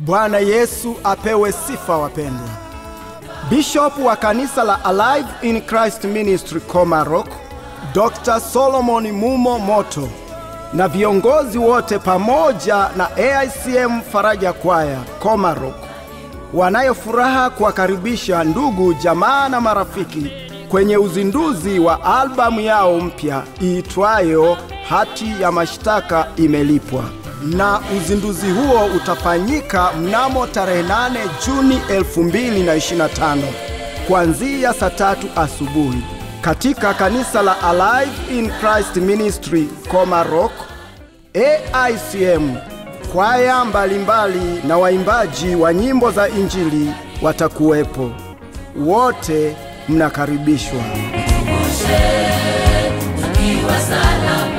Bwana Yesu apewe sifa wapendwa. Bishop wa kanisa la Alive in Christ Ministry Komarok, Dr. Solomon Mumo Moto, na viongozi wote pamoja na AICM Faraja Kwaya Komarok wanayo furaha kuwakaribisha ndugu, jamaa na marafiki kwenye uzinduzi wa albamu yao mpya iitwayo Hati ya Mashtaka Imelipwa. Na uzinduzi huo utafanyika mnamo tarehe 8 Juni 2025 kuanzia saa 3 asubuhi katika kanisa la Alive in Christ Ministry Komarok. AICM, kwaya mbalimbali na waimbaji wa nyimbo za Injili watakuwepo. Wote mnakaribishwa. Tukiwa salama.